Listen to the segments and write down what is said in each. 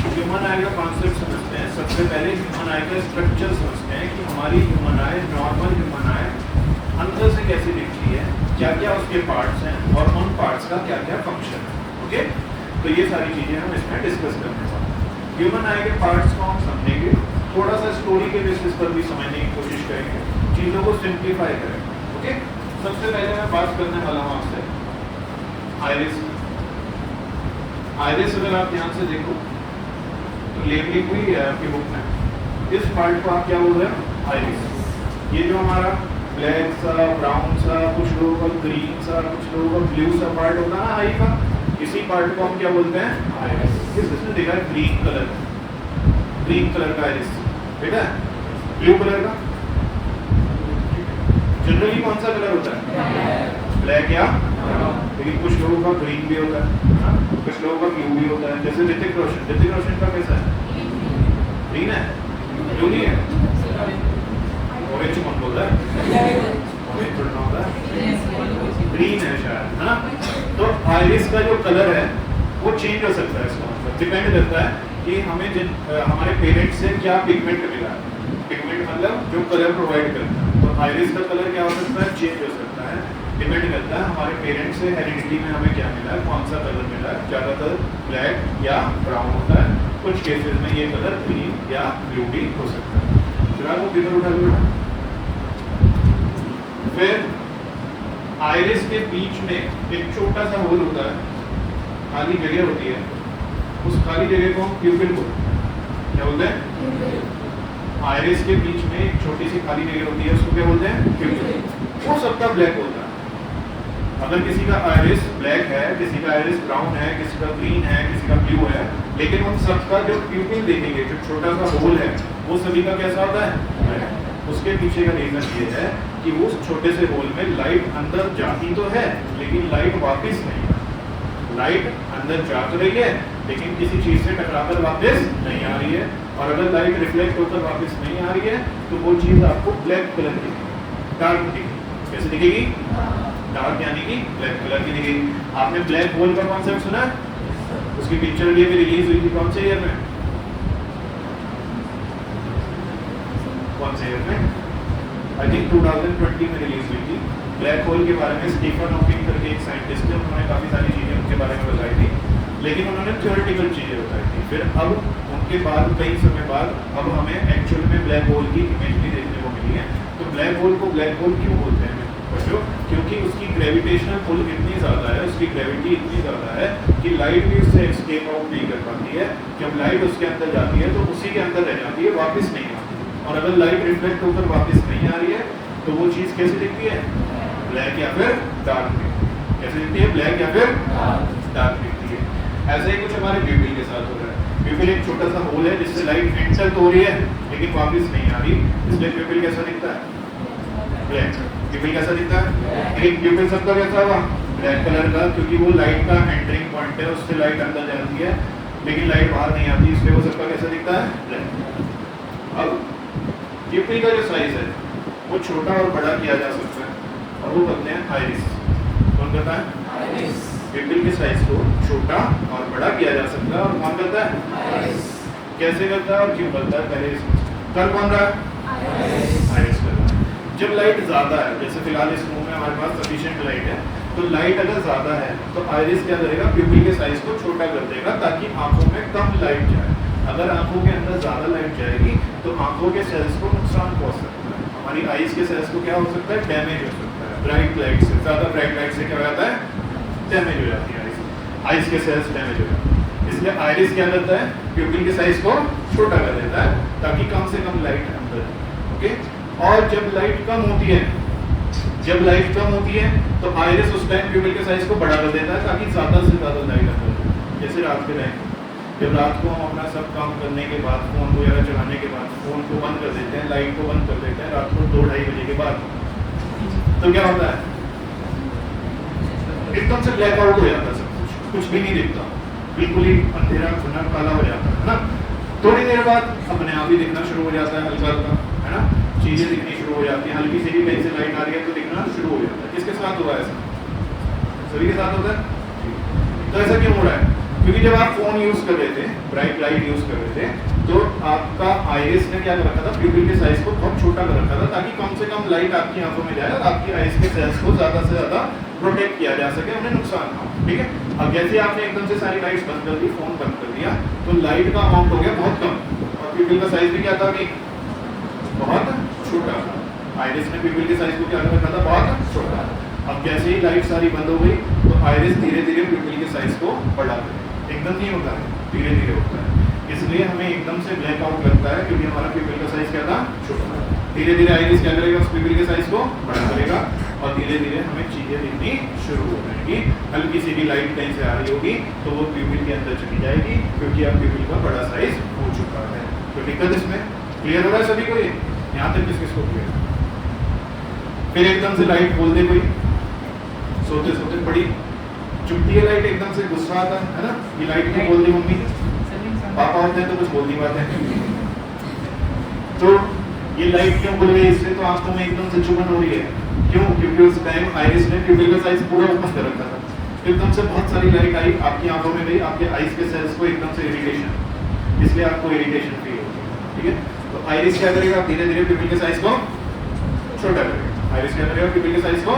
Human आई का concept समझते हैं। सबसे पहले ह्यूमन आई का स्ट्रक्चर समझते हैं कि हमारी ह्यूमन आई, नॉर्मल ह्यूमन आई अंदर से कैसे दिखती है, क्या क्या उसके पार्ट्स हैं और उन पार्ट्स का क्या क्या फंक्शन है। ओके, तो ये सारी चीज़ें हम इसमें डिस्कस करने वाले हैं। ह्यूमन आई के पार्ट्स को हम समझेंगे, थोड़ा सा स्टोरी के बेसिस पर भी समझने की कोशिश करेंगे, चीज़ों को सिंप्लीफाई करेंगे। ओके, सबसे पहले मैं बात करने वाला हूँ आपसे आइरिस। आइरिस अगर आप ध्यान से देखो तो लेबलिंग हुई है आपकी बुक में। इस पार्ट को आप क्या बोल रहे हैं? आइरिस। ये जो हमारा ब्लैक सा, ब्राउन सा, कुछ लोगों का ग्रीन सा, कुछ लोगों का ब्लू सा पार्ट होता है ना आई का, इसी पार्ट को हम क्या बोलते हैं? आइरिस। इसमें देखा है ग्रीन कलर, ग्रीन कलर का आइरिस, बेटा ब्लू कलर का जनरली कौन सा कलर होता है? ब्लैक या लेकिन कुछ लोगों का ग्रीन भी होता है, कुछ लोगों का ब्लू भी होता है। जैसे ऋतिक रोशन, ऋतिक रोशन का कैसा है? ग्रीन है, ब्लू नहीं है, ऑरेंज कौन बोल रहा है? ऑरेंज थोड़ा होता है, ग्रीन है शायद, है ना। तो आइरिस का जो कलर है वो चेंज हो सकता है, इसका मतलब डिपेंड करता है कि हमें हमारे पेरेंट्स से क्या पिगमेंट मिला है। पिगमेंट मतलब जो कलर प्रोवाइड करता है। तो आइरिस का कलर क्या हो सकता है? चेंज हो सकता है, डिपेंड करता है हमारे पेरेंट्स से हेरिडिटी में हमें क्या मिला है, कौन सा कलर मिला है। ज़्यादातर ब्लैक या ब्राउन होता है, कुछ केसेस में ये कलर ग्रीन या ब्लू भी हो सकता है। फिलहाल वो किधर उठा लो। फिर आइरिस के बीच में एक छोटा सा होल होता है, खाली जगह होती है, उस खाली जगह को हम प्यूपिल बोलते हैं। क्या बोलते हैं? आइरिस के बीच में एक छोटी सी खाली जगह होती है, उसको क्या बोलते हैं? प्यूपिल। वो सबका ब्लैक होता है। अगर किसी का आइरिस ब्लैक है, किसी का आइरिस ब्राउन है, किसी का ग्रीन है, किसी का ब्लू है, लेकिन उन सबका जो प्यूपिल देखेंगे, जो छोटा सा होल है, वो सभी का कैसा होता है? उसके पीछे का रीजन ये है कि वो छोटे से होल में लाइट अंदर जाती तो है, लेकिन लाइट वापस नहीं आती। लाइट अंदर जा तो रही है, लेकिन किसी चीज से टकराकर वापस नहीं आ रही है। और अगर लाइट रिफ्लेक्ट होकर वापस नहीं आ रही है तो वो चीज आपको ब्लैक कलर दिखेगी, डार्क दिखेगी। कैसे दिखेगी? डार्क यानी कि ब्लैक कलर की दिखेगी। आपने ब्लैक होल का कॉन्सेप्ट सुना है? उसकी पिक्चर भी रिलीज हुई थी कौन से ईयर में? कौन से ईयर में? आई थिंक 2020 में रिलीज हुई थी। ब्लैक होल के बारे में स्टीफन हॉकिंग करके एक साइंटिस्ट है, उन्होंने काफ़ी सारी चीज़ें उनके बारे में बताई थी, लेकिन उन्होंने थ्योरेटिकल चीज़ें बताई थी। फिर अब उनके बाद कई समय बाद अब हमें एक्चुअल में ब्लैक होल की इमेज भी देखने को मिली है। तो ब्लैक होल को ब्लैक होल क्यों बोलते हैं बच्चों? क्योंकि उसकी ग्रेविटेशनल पुल इतनी ज़्यादा है, उसकी ग्रेविटी इतनी ज़्यादा है कि लाइट भी उससे एस्केप आउट नहीं कर पाती है। जब लाइट उसके अंदर जाती है तो उसी के अंदर रह जाती है, वापस नहीं आती। और अगर लाइट रिफ्लेक्ट होकर वापस नहीं आ रही है तो वो चीज़ कैसे दिखती है? ब्लैक या फिर डार्क दिखती है। कैसे दिखती है? ब्लैक या फिर डार्क दिखती है। ऐसा ही कुछ हमारे प्यूपिल के साथ हो रहा है। प्यूपिल एक छोटा सा होल है जिससे लाइट एंटर तो हो रही है लेकिन वापस नहीं आ रही, इसलिए प्यूपिल कैसा दिखता है? ब्लैक। प्यूपिल कैसा दिखता है? एक प्यूपिल सबका कैसा होगा? ब्लैक कलर का, क्योंकि वो लाइट का एंटरिंग पॉइंट है, उससे लाइट अंदर जाती है लेकिन लाइट बाहर नहीं आती, इसलिए वो सबका कैसा दिखता है? ब्लैक। अब प्यूपिल का जो साइज है वो छोटा और बड़ा किया जा सकता है और वो करते हैं आइरिस। कौन करता है? आइरिस। प्यूपिल के साइज को छोटा और बड़ा किया जा सकता है और कौन करता है? आइरिस। कैसे करता है और क्यों करता है? पहले कर कौन रहा है? आइरिस कर रहा है। जब लाइट ज़्यादा है, जैसे फिलहाल इस रूम में हमारे पास सफिशिएंट लाइट है, तो लाइट अगर ज़्यादा है तो आइरिस क्या करेगा? प्यूपिल के साइज को छोटा कर देगा ताकि आंखों में कम लाइट जाए। अगर आंखों के अंदर ज़्यादा लाइट जाएगी तो आंखों के सेल्स को नुकसान पहुंच सकता है। हमारी आइज के सेल्स को क्या हो सकता है? डैमेज हो सकता है। ब्राइट लाइट से, ज़्यादा ब्राइट लाइट से क्या हो जाता है? डैमेज हो जाती है आइज के सेल्स, डैमेज हो जाते हैं। इसलिए आइरिस क्या करता है? प्यूपिल के साइज को छोटा कर देता है ताकि कम से कम लाइट अंदर है। ओके। और जब लाइट कम होती है, तो आइरिस उस टाइम प्यूपिल के साइज को बड़ा कर देता है ताकि ज़्यादा से ज़्यादा लाइट अंदर है। जैसे रात के टाइम जब रात को हम अपना सब काम करने के बाद, फ़ोन वगैरह चलाने के बाद फ़ोन को बंद कर देते हैं, लाइट को बंद कर देते हैं रात को 2-2:30 बजे के बाद, तो क्या होता है? एकदम से ब्लैक आउट हो जाता है, सब कुछ भी नहीं दिखता, बिल्कुल ही अंधेरा घुना काला हो जाता है ना। थोड़ी देर बाद अपने आप ही दिखना शुरू हो जाता है, हल्का हल्का, है ना, चीज़ें दिखनी शुरू हो जाती हैं, हल्की सी भी कहीं से लाइट आ रही है तो दिखना शुरू हो जाता है। किसके साथ हुआ है ऐसा? सभी के साथ होता है। तो ऐसा क्यों हो रहा है? क्योंकि जब आप फोन यूज कर रहे थे, ब्राइट लाइट यूज कर रहे थे, तो आपका आइरिस ने क्या कर रखा था, प्यूपिल के साइज को बहुत छोटा कर रखा था ताकि कम से कम लाइट आपकी आंखों में जाए और आपकी आइस के सेल्स को ज्यादा से ज्यादा प्रोटेक्ट किया जा सके, उन्हें नुकसान ना हो। ठीक है, अब जैसे आपने एकदम से सारी लाइट्स बंद कर दी, फोन बंद कर दिया, तो लाइट का अमाउंट हो गया बहुत कम और प्यूपिल का साइज भी क्या था अभी, बहुत छोटा। आइरिस ने प्यूपिल के साइज को क्या कर रखा था, बहुत छोटा। अब जैसे ही लाइट सारी बंद हो गई तो आइरिस धीरे धीरे प्यूपिल के साइज को बढ़ा दे, एकदम नहीं होता है, धीरे धीरे होता है। इसलिए हमें एकदम से ब्लैकआउट लगता है क्योंकि हमारा प्यूपिल का साइज क्या था, छोटा। धीरे धीरे आइरिस क्या करेगा, उस प्यूपिल के साइज को बड़ा करेगा और धीरे धीरे हमें चीजें दिखनी शुरू हो जाएंगी। हल्की सी भी लाइट कहीं से आ रही होगी तो वो प्यूपिल के अंदर चली जाएगी क्योंकि अब प्यूपिल का बड़ा साइज हो चुका है। तो दिक्कत इसमें क्लियर हो रहा है सभी को, ये यहाँ तक किस किसको क्लियर। फिर एकदम से लाइट खोल दे कोई, सोते सोते बड़ी चुपती है लाइट, एकदम से गुस्सा आता है ना, ये लाइट क्यों बोल दी मम्मी, पापा होते हैं तो कुछ बोल नहीं पाते। तो ये लाइट क्यों खुल गई, इससे तो आंखों में एकदम से चुभन हो रही है। क्यों, क्योंकि उस टाइम आइरिस ने प्यूपिल का साइज पूरा ओपन कर रखा था, एकदम से बहुत सारी लाइट आई आपकी आंखों में गई, आपके आइस के सेल्स को एकदम से इरिटेशन, इसलिए आपको इरिटेशन फील होगी। ठीक है, तो आइरिस क्या करेगा, धीरे धीरे प्यूपिल के साइज को छोटा करेगा। आइरिस क्या करेगा, प्यूपिल के साइज को,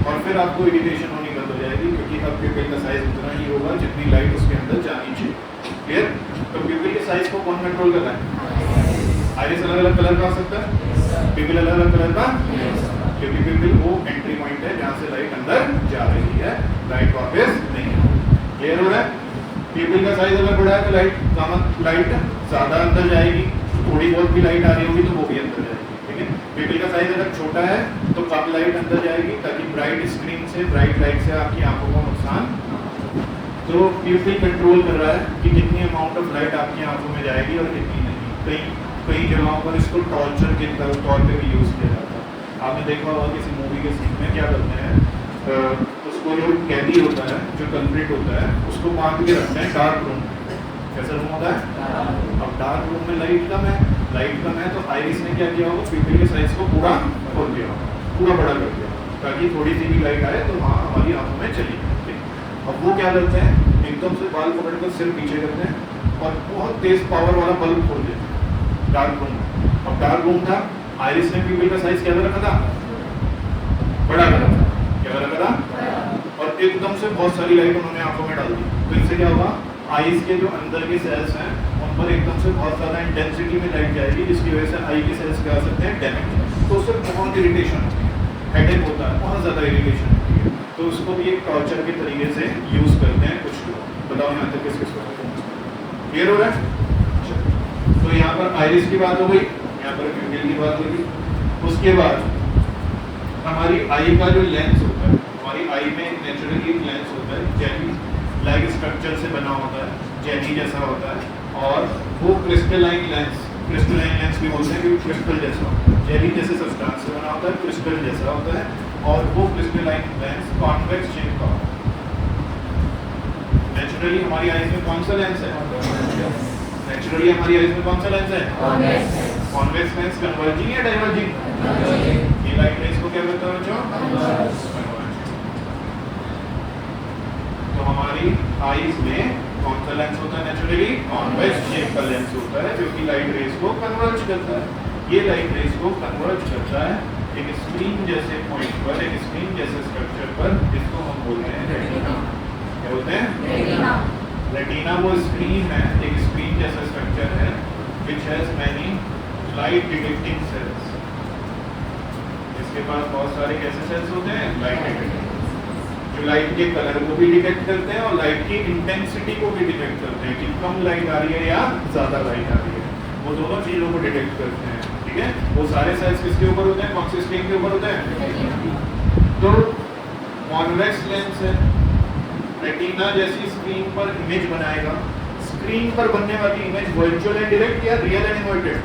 और फिर आपको इरिटेशन होनी बंद हो जाएगी क्योंकि अब प्यूपिल का साइज उतना ही होगा जितनी लाइट उसके अंदर जानी चाहिए। क्लियर। तो प्यूपिल के साइज को कौन कंट्रोल कर रहा है, आइरिस अलग अलग कलर का हो सकता है, प्यूपिल अलग अलग कलर का, क्योंकि प्यूपिल वो एंट्री पॉइंट है जहाँ से लाइट अंदर जा रही है, लाइट वापस नहीं। क्लियर हो रहा है। प्यूपिल का साइज अगर बड़ा है तो लाइट ज्यादा अंदर जाएगी, थोड़ी बहुत भी लाइट आ रही होगी तो वो भी अंदर जाएगी। प्यूपिल का साइज अगर छोटा है तो कम लाइट अंदर जाएगी ताकि ब्राइट स्क्रीन से, ब्राइट लाइट से आपकी आंखों को नुकसान ना हो। तो प्यूपिल कंट्रोल कर रहा है कि कितनी अमाउंट ऑफ लाइट आपकी आंखों में जाएगी और कितनी नहीं। कई जगहों पर इसको टॉर्चर के तौर पे भी यूज किया जाता है। आपने देखा होगा किसी मूवी के सीन में क्या करते हैं, उसको जो कैदी होता है, जो कल्प्रिट होता है, उसको बांध के रखते हैं डार्क रूम। कैसा रूम होता है, अब डार्क रूम में लाइट कम है तो आइरिस ने क्या किया होगा, प्यूपिल के साइज को पूरा खोल दिया, पूरा बड़ा कर दिया ताकि थोड़ी सी भी लाइट आए तो वहाँ हमारी आंखों में चली जाती है। अब वो क्या करते हैं, एकदम से बाल पकड़कर सिर पीछे करते हैं और बहुत तेज पावर वाला बल्ब खोल देते हैं डार्क रूम में। अब डार्क रूम था, आइरिस ने प्यूपिल का साइज क्या रखा था, बड़ा रखा था, क्या रखा था, और एकदम से बहुत सारी लाइट उन्होंने आंखों में डाल दी। तो इससे क्या होगा, आइस के जो अंदर के सेल्स हैं उन पर एकदम से बहुत ज़्यादा इंटेंसिटी में लाइट जाएगी जिसकी वजह से आई के सेल्स क्या हो सकते हैं, डैमेज। तो उससे बहुत इरिटेशन होती है, हेडेक होता है, बहुत ज़्यादा इरिटेशन होती है। तो उसको भी एक टॉर्चर के तरीके से यूज़ करते हैं कुछ लोग। बताओ यहाँ तक किस किस को क्लियर हो रहा है। तो यहाँ पर आइरिस की बात हो गई, यहाँ पर प्यूपिल की बात होगी। उसके बाद हमारी आई का जो लेंस होता है, हमारी आई में नेचुरली एक लेंस होता है, जेली लाइक स्ट्रक्चर से बना होता है, जेली जैसा होता है, और वो क्रिस्टलाइन लेंस भी बोलते हैं क्योंकि क्रिस्टल जैसा होता है, जेली जैसे सब्सटेंस से बना होता है, क्रिस्टल जैसा होता है, और वो क्रिस्टलाइन लेंस कॉन्वेक्स शेप का होता है। नेचुरली हमारी आईज में कौन सा लेंस है, नेचुरली हमारी आईज में कौन सा लेंस है, कॉन्वेक्स लेंस। कन्वर्जिंग या डाइवर्जिंग, ये लाइट रेज को क्या कहते हैं बच्चों, तो हमारी आईज में कौन सा लेंस होता है, नेचुरली कॉन्वेक्स शेप का लेंस होता है जो कि लाइट रेज को कन्वर्ज करता है। ये लाइट रेज को कन्वर्ज करता है एक स्क्रीन जैसे पॉइंट पर, एक स्क्रीन जैसे स्ट्रक्चर पर, जिसको हम बोलते हैं रेटिना। क्या बोलते हैं, रेटिना वो स्क्रीन है, एक स्क्रीन जैसा स्ट्रक्चर है which has many light detecting cells। इसके पास बहुत सारे कैसे सेल्स होते हैं, लाइट डिटेक्टिंग, जो लाइट के कलर को भी डिटेक्ट करते हैं और लाइट की इंटेंसिटी को भी डिटेक्ट करते हैं कि कम लाइट आ रही है या ज्यादा लाइट आ रही है, वो दोनों चीजों को डिटेक्ट करते हैं। ठीक है, वो सारे सेल्स किसके ऊपर होते हैं, कौन सी स्क्रीन के ऊपर होते हैं, तो कॉन्वेक्स लेंस है, रेटिना जैसी स्क्रीन पर इमेज बनाएगा। स्क्रीन पर बनने वाली इमेज वर्चुअल एंड डायरेक्ट या रियल एंड इन्वर्टेड,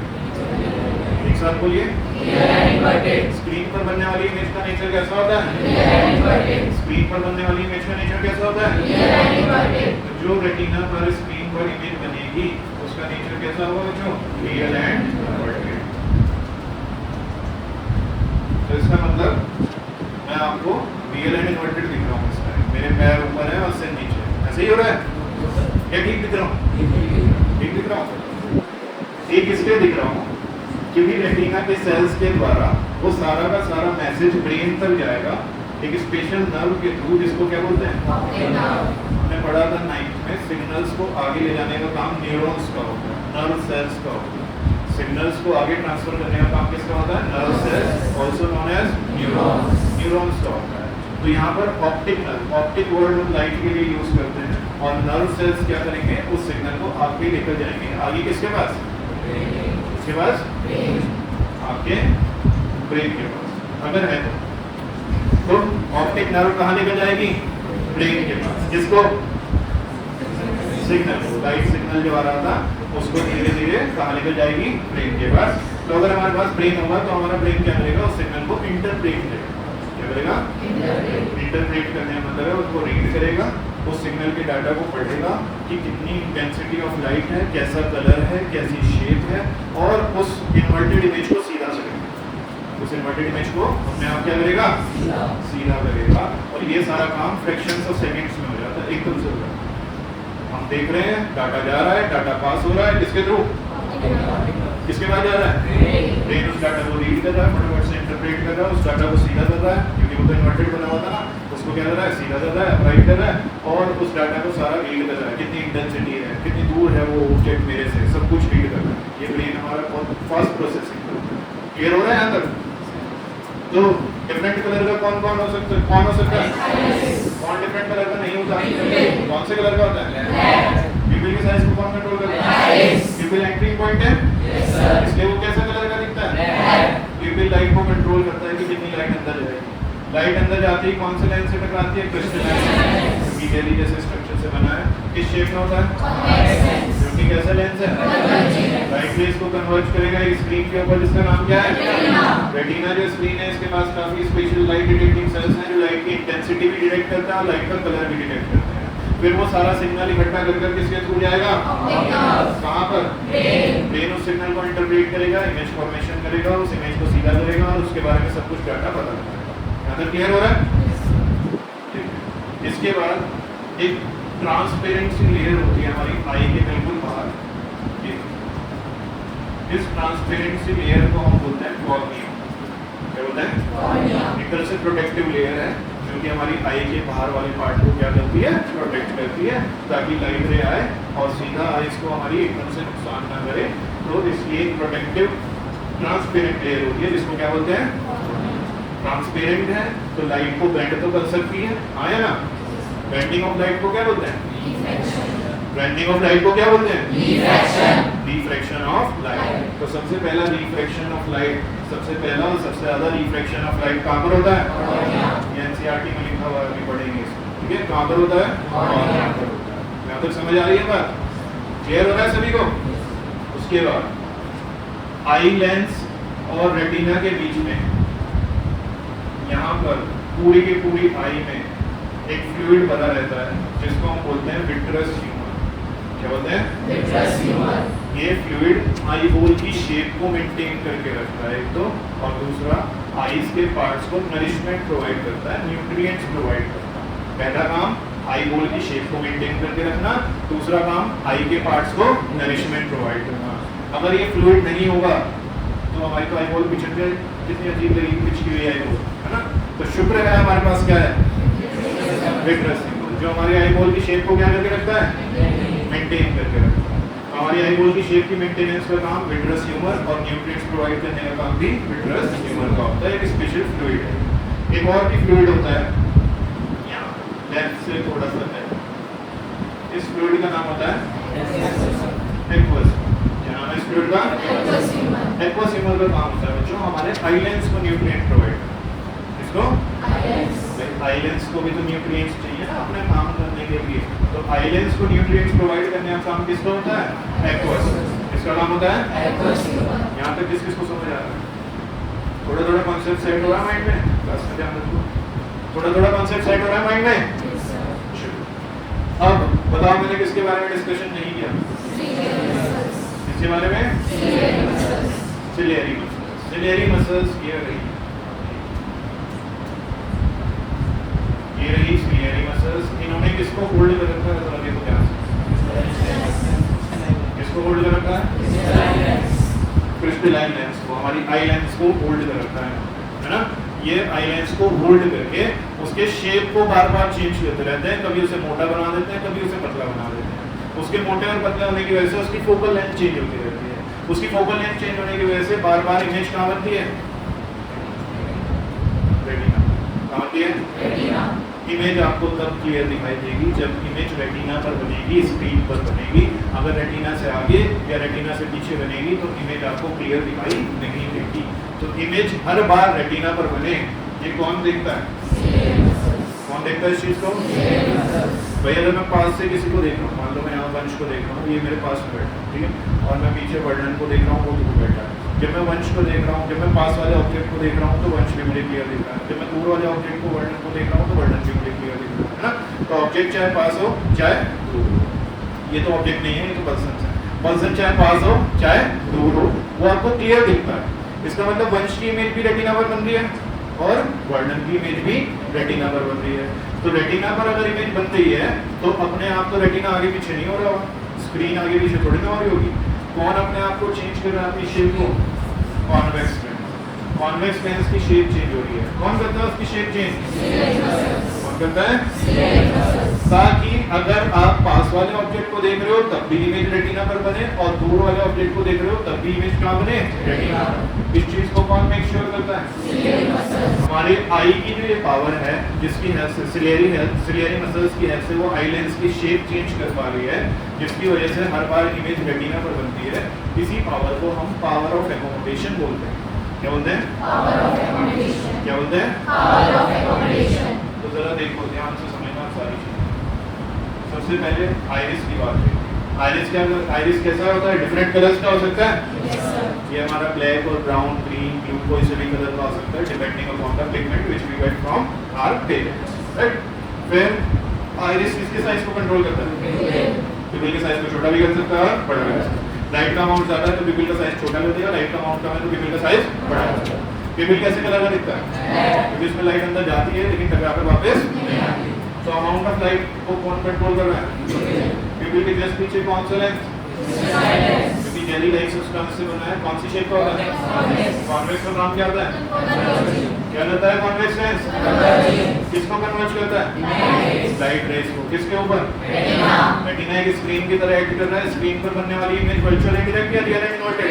एक साथ बोलिए, स्क्रीन पर बनने वाली इमेज का नेचर कैसा होता है, स्क्रीन पर बनने वाली इमेज का नेचर कैसा होता है, तो जो रेटिना पर स्क्रीन पर इमेज बनेगी उसका नेचर कैसा होगा, जो रियल एंड इन्वर्टेड। तो इसका मतलब मैं आपको रियल एंड इन्वर्टेड दिख रहा हूँ, मेरे पैर ऊपर है और सिर नीचे है, ऐसे ही हो रहा है। क्या ठीक दिख रहा हूँ? ठीक दिख रहा हूँ? एक इसलिए दिख रहा हूँ क्योंकि रेटिना के सेल्स के द्वारा वो सारा का सारा मैसेज ब्रेन तक जाएगा एक स्पेशल नर्व के थ्रू, जिसको क्या बोलते हैं? हमने पढ़ा था 9th में, सिग्नल्स को आगे ले जाने का काम न्यूरॉन्स का होता है, नर्व सेल्स का होता है। सिग्नल्स को आगे ट्रांसफर करने का काम किसका होता है? Nerve cells, also known as neurons, neurons का होता है। तो यहाँ पर ऑप्टिक नर्व, ऑप्टिक वर्ड हम लाइट के लिए यूज करते हैं, और नर्व सेल्स क्या करेंगे? उस सिग्नल को आगे लेकर जाएंगे। आगे किसके पास? किसके पास? आपके ब्रेन के पास, अगर है तो ऑप्टिक नर्व कहाँ लेकर जाएगी? ब्रेन के पास। जिसको सिग्नल, लाइट सिग्नल जो आ रहा था उसको धीरे धीरे कहाँ लेकर जाएगी? ब्रेन के पास। तो अगर हमारे पास ब्रेन होगा तो हमारा ब्रेन क्या करेगा? उस सिग्नल को इंटरप्रेट करेगा। क्या करेगा? इंटरप्रेट करने का मतलब है उसको रीड करेगा, उस सिग्नल के डाटा को पढ़ेगा कि कितनी इंटेंसिटी ऑफ लाइट है, कैसा कलर है, कैसी शेप है, और उस इन्वर्टेड इमेज को सीधा करेगा। उस इन्वर्टेड इमेज को अपने आप क्या करेगा? सीधा करेगा। और ये सारा काम फ्रैक्शंस ऑफ सेकंड्स में हो जाता है, एकदम से हो जाता है। हम देख रहे हैं डाटा जा रहा है, डाटा पास हो रहा है, किसके थ्रू? किसके पास जा रहा है? ब्रेन उस डाटा को रीड कर रहा है, फटाफट से इंटरप्रेट कर रहा है, उस डाटा को सीधा कर रहा है, क्योंकि वो तो इन्वर्टेड बना हुआ था ना, उसको क्या कर रहा है? सीधा कर रहा है, अप्लाइड कर रहा है, और उस डाटा को सारा रीड कर रहा है, कितनी इंटेंसिटी है, कितनी दूर है वो ऑब्जेक्ट मेरे से, सब कुछ रीड कर रहा है। ये ब्रेन हमारा बहुत फास्ट प्रोसेसिंग है। क्लियर हो रहा है यहाँ तक? तो डिफरेंट कलर का कौन कौन हो सकता है? कौन हो सकता है? कौन डिफरेंट कलर का नहीं होता? कौन से कलर का होता है? पिupil की साइज को कौन कंट्रोल करता है? पिupil एंकरिंग पॉइंट है, इसलिए वो कैसा कलर का दिखता है? पिupil लाइट को कंट्रोल करता है कि कितनी लाइट अंदर जाएगी। लाइट अंदर जाती है कौन से लेंस से टकराती है? क्रिस्टलाइन जेली जैसे स्ट्रक्चर से बना है। किस शेप में होता है? क्योंकि कैसा लेंस है? लाइट रेज को कन्वर्ज करेगा एक स्क्रीन के ऊपर, जिसका नाम क्या है? रेटिना जो स्क्रीन है, इसके पास काफी स्पेशल लाइट डिटेक्टिंग सेल्स हैं जो लाइट की इंटेंसिटी भी डिटेक्ट करता है और लाइट का कलर भी डिटेक्ट करता है। फिर वो सारा सिग्नल इकट्ठा कर किसके थ्रू जाएगा? कहाँ पर? ब्रेन उस सिग्नल को इंटरप्रेट करेगा, इमेज फॉर्मेशन करेगा, उस इमेज को सीधा करेगा और उसके बारे में सब कुछ डाटा पता लगेगा। यहाँ तक क्लियर हो रहा है? इसके बाद एक ट्रांसपेरेंसी लेयर होती है हमारी आई के बिल्कुल बाहर। इस ट्रांसपेरेंसी लेयर को हम बोलते हैं कॉर्निया। क्या बोलते हैं? एक तरह से प्रोटेक्टिव लेयर है जो कि हमारी आई के बाहर वाले पार्ट को क्या करती है? प्रोटेक्ट करती है, ताकि लाइट रे आए और सीधा आईज को हमारी एकदम से नुकसान ना करे। तो इसलिए एक प्रोटेक्टिव ट्रांसपेरेंट लेयर होती है, जिसको क्या बोलते हैं? ट्रांसपेरेंट है तो लाइट को बेंड तो कर सकती है, आया ना? बेंडिंग ऑफ लाइट को क्या बोलते हैं? बेंडिंग ऑफ लाइट को क्या बोलते हैं? Refraction of light. तो सबसे पहला रिफ्रैक्शन ऑफ लाइट, सबसे पहला और सबसे ज्यादा रिफ्रैक्शन ऑफ लाइट कहाँ पर होता है? एनसीईआरटी में लिखा हुआ है, पढ़ेंगे इसको, ठीक है? कहाँ पर होता है? यहाँ तक समझ आ रही है बात? क्लियर हो रहा है सभी को? उसके बाद आई लेंस और रेटिना के बीच में यहाँ पर पूरी की पूरी आई में एक फ्लूइड बना रहता है, जिसको हम बोलते हैं विट्रस ह्यूमर। क्या बोलते हैं? Vitreous humour. ये फ्लूइड आई होल की शेप को मेंटेन करके रखता है एक तो, और दूसरा आईज के पार्ट्स को नरिशमेंट प्रोवाइड करता है, न्यूट्रिएंट्स प्रोवाइड करता है। पहला काम आई होल की शेप को मेंटेन करके रखना, दूसरा काम आई के पार्ट्स को नरिशमेंट प्रोवाइड करना। अगर ये फ्लूइड नहीं होगा तो हमारी तो आई होल पिछड़ जाए, कितनी अजीब तरीके की पिछड़ी हुई आई होल, है ना? तो शुक्र है हमारे पास क्या है? विट्रस ह्यूमर, जो हमारी आई होल की शेप को क्या करके रखता है? मेंटेन करके रखता है। हमारी आई होल की शेप की मेंटेनेंस का काम विट्रस ह्यूमर, और न्यूट्रिएंट्स प्रोवाइड करने का काम भी विट्रस ह्यूमर का होता है। एक स्पेशल फ्लूइड है। एक और भी फ्लूइड होता है, यहाँ लेफ्ट से थोड़ा सा है, इस फ्लूइड का नाम होता है एक्वस। क्या नाम है इस फ्लूइड का? एक्वस ह्यूमर का काम होता है बच्चों हमारे आई लेंस को न्यूट्रिएंट प्रोवाइड करना। इसको आई लेंस को भी तो न्यूट्रिएंट्स चाहिए ना अपने काम करने के लिए, तो आई लेंस को न्यूट्रिएंट्स प्रोवाइड करने का काम किसका होता है? एक्वस। इसका नाम होता है एक्वस। यहाँ तक किस किस को समझ आ रहा है? थोड़ा थोड़ा कॉन्सेप्ट सेट हो रहा है माइंड में? क्लास में ध्यान रखो, थोड़ा थोड़ा कॉन्सेप्ट सेट हो रहा है माइंड में? अब बताओ मैंने किसके बारे में डिस्कशन नहीं किया? किसके बारे में? Ciliary muscles. सिलियरी मसल्स ये रही सिलियरी मसल्स। इन्होंने किसको होल्ड कर रखा है? जरा देखो ध्यान से। किसको होल्ड कर रखा है? क्रिस्टलाइन लेंस को, हमारी आई लेंस को होल्ड कर रखा है ना। ये आई लेंस को होल्ड करके उसके शेप को बार बार चेंज करते रहते हैं, कभी उसे मोटा बना देते हैं, कभी उसे पतला बना देते हैं। उसके मोटे और पतले होने की वजह से उसकी फोकल लेंथ चेंज होती रहती है। उसकी फोकल लेंथ चेंज होने की वजह से बार बार इमेज कहाँ बनती है? रेटिना। कहाँ बनती है? रेटिना। इमेज आपको तब क्लियर दिखाई देगी जब इमेज रेटिना पर बनेगी, स्क्रीन पर बनेगी। अगर रेटिना से आगे या रेटिना से पीछे बनेगी तो इमेज आपको क्लियर दिखाई नहीं देगी। तो इमेज हर बार रेटिना पर बने, ये कौन देखता है? कौन देखता है इस चीज को? भाई अगर मैं पास से किसी को देख रहा हूँ, मान लो मैं यहाँ वंश को देख रहा हूँ, ये मेरे पास में बैठा है, ठीक है, और मैं पीछे वर्णन को देख रहा हूँ, वो दूर बैठा है। जब मैं वंश को देख रहा हूँ, जब मैं पास वाले ऑब्जेक्ट को देख रहा हूँ तो वंश भी मुझे क्लियर दिख रहा है। जब मैं दूर वाले ऑब्जेक्ट को वर्णन को देख रहा हूँ तो वर्णन भी मुझे क्लियर दिख रहा है ना। तो ऑब्जेक्ट चाहे पास हो चाहे दूर हो, ये तो ऑब्जेक्ट नहीं है, ये तो पर्सन है। पर्सन चाहे पास हो चाहे दूर हो, वो आपको क्लियर दिखता है। इसका मतलब वंश की इमेज भी रेटिना पर बन रही है और वर्णन की इमेज भी रेटिना पर बन रही है। तो रेटिना पर अगर इमेज बन रही है तो अपने आप तो रेटिना आगे पीछे नहीं हो रहा होगा, स्क्रीन आगे पीछे थोड़ी ना हो रही होगी। कौन अपने आप को चेंज कर रहा है अपनी शेप को? Convex lens. कॉन्वेक्स लेंस की शेप चेंज हो रही है। कौन करता है उसकी शेप चेंज? कौन करता है? ताकि अगर आप पास वाले ऑब्जेक्ट को देख रहे हो तब भी इमेज रेटिना पर बने और दूर वाले ऑब्जेक्ट को देख रहे हो तब भी इमेज कहाँ बने? रेटिना। इस चीज को कौन मेक श्योर करता है? हमारे आई की जो ये पावर है, जिसकी हेल्प से सिलियरी मसल्स की हेल्प से वो आई लेंस की शेप चेंज कर पा रही है, जिसकी वजह से हर बार इमेज रेटिना पर बनती है। इसी पावर को हम पावर ऑफ एकोमोडेशन बोलते हैं। क्या बोलते हैं? Power of accommodation. क्या बोलते हैं? Power of accommodation. तो जरा देखो, ध्यान से समझना सारी चीजें। सबसे पहले आइरिस की बात है। आइरिस कैसा होता है? डिफरेंट कलर्स का हो सकता है। ये हमारा ब्लैक और ब्राउन, ग्रीन, ब्लू, कोई से भी कलर का हो सकता है, depending upon the pigment which we get from our parents, right. फिर आइरिस किसके साइज को कंट्रोल करता है? पिपल के साइज को छोटा भी कर सकता है और बड़ा भी कर सकता है। लाइट का अमाउंट ज्यादा है तो पिपल का साइज छोटा कर देगा, लाइट का अमाउंट कम है तो पिपल का साइज बड़ा कर देगा। पिपल कैसे कलर का दिखता है? क्योंकि इसमें लाइट अंदर जाती है लेकिन टकरा कर वापस नहीं आती। तो अमाउंट ऑफ लाइट को कौन कंट्रोल कर रहा है? पिपल के जस्ट पीछे कौन सा लेंस? क्योंकि जेली लाइक सब्सटेंस से बना है, कौन सी शेप का होता है? कॉन्वेक्स का काम क्या होता है? क्या होता है कॉन्वेक्स लेंस? किसको कन्वर्ज करता है? लाइट रेज को। किसके ऊपर? रेटिना एक स्क्रीन की तरह एक्ट कर रहा है। स्क्रीन पर बनने वाली इमेज वर्चुअल इंडिरेक्ट या रियल एंड इन्वर्टेड?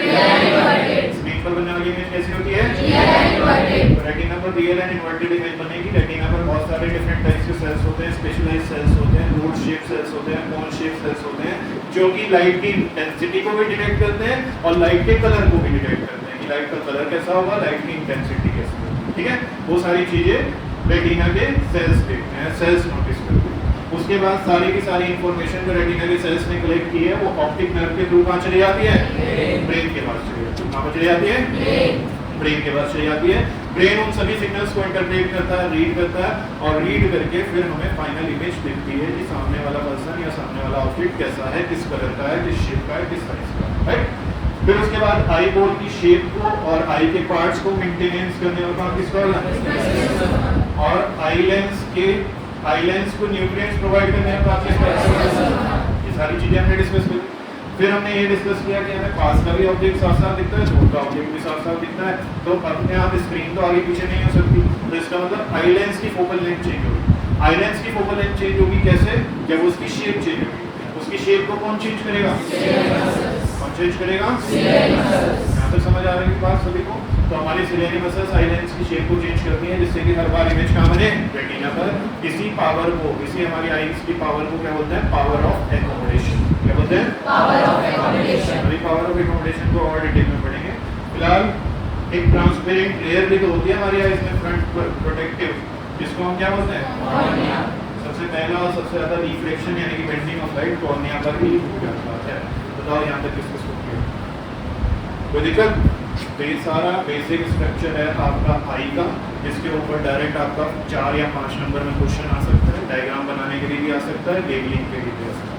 स्क्रीन पर बनने वाली इमेज कैसी होती है? Real and inverted. रेटिना पर रियल एंड इन्वर्टेड इमेज बनेगी। रेटिना पर बहुत सारे डिफरेंट टाइप्स के सेल्स होते हैं, स्पेशलाइज्ड सेल्स होते हैं, रोड शेप सेल्स होते हैं, कोन शेप सेल्स होते हैं, जो कि लाइट की इंटेंसिटी को भी डिटेक्ट करते हैं और लाइट के कलर को भी डिटेक्ट करते हैं कि लाइट का कलर कैसा होगा, लाइट की इंटेंसिटी कैसी होगी, ठीक है। वो सारी चीजें रेटिना के सेल्स देखते हैं, सेल्स नोटिस करते हैं। उसके बाद सारी की सारी इंफॉर्मेशन जो रेटिना के सेल्स ने कलेक्ट की है वो ऑप्टिक नर्व के थ्रू कहाँ चली जाती है? ब्रेन के पास चली जाती है। कहाँ चली जाती है? ब्रेन के पास चली जाती है। ब्रेन उन सभी सिग्नल्स को इंटरप्रेट करता है, रीड करता है और रीड करके फिर हमें फाइनल इमेज दिखती है कि सामने वाला पर्सन या सामने वाला ऑब्जेक्ट कैसा है, किस कलर का है, किस शेप का है, किस साइज का है, राइट। फिर उसके बाद आई बोल की शेप को और आई के पार्ट्स को मेंटेनेंस करने वाला काम किसका होगा? और आई लेंस को न्यूट्रिएंट्स प्रोवाइड करने का काम किसका होगा? ये सारी चीजें हमने डिस्कस की। फिर हमने ये डिस्कस किया कि हमें पास का भी ऑब्जेक्ट साथ साथ दिखता है, दूर का ऑब्जेक्ट भी साथ साथ दिखता है, तो अपने आप स्क्रीन तो आगे पीछे नहीं हो सकती। तो इसका मतलब आई लेंस की फोकल लेंथ चेंज होगी। आई लेंस की फोकल लेंथ चेंज होगी कैसे? जब उसकी शेप चेंज होगी। उसकी शेप को कौन चेंज करेगा? कौन चेंज करेगा? यहाँ तक समझ आ रही है बात सभी को? तो हमारी सिलियरी मसल्स आई लेंस की शेप को चेंज करती है जिससे कि हर बार इमेज कहाँ बने? रेटिना पर। इसी पावर को, इसी हमारी आईज की पावर को क्या बोलते हैं? Power of accommodation. क्या बोलते हैं? Power of accommodation. अभी पावर ऑफ एकोमोडेशन को और डिटेल में पढ़ेंगे। फिलहाल एक ट्रांसपेरेंट लेयर भी तो होती है हमारी आईज में, फ्रंट प्रोटेक्टिव, जिसको हम क्या बोलते हैं? सबसे पहला और सबसे ज्यादा रिफ्लेक्शन यानी कि बेंडिंग ऑफ लाइट कॉर्निया पर ही हो जाता है। बताओ यहाँ तक डिस्कस किया, कोई दिक्कत? तो ये सारा बेसिक स्ट्रक्चर है आपका आई का, जिसके ऊपर डायरेक्ट आपका 4 या 5 नंबर में क्वेश्चन आ सकता है। डायग्राम बनाने के लिए भी आ सकता है, लेबलिंग के लिए भी आ सकता है।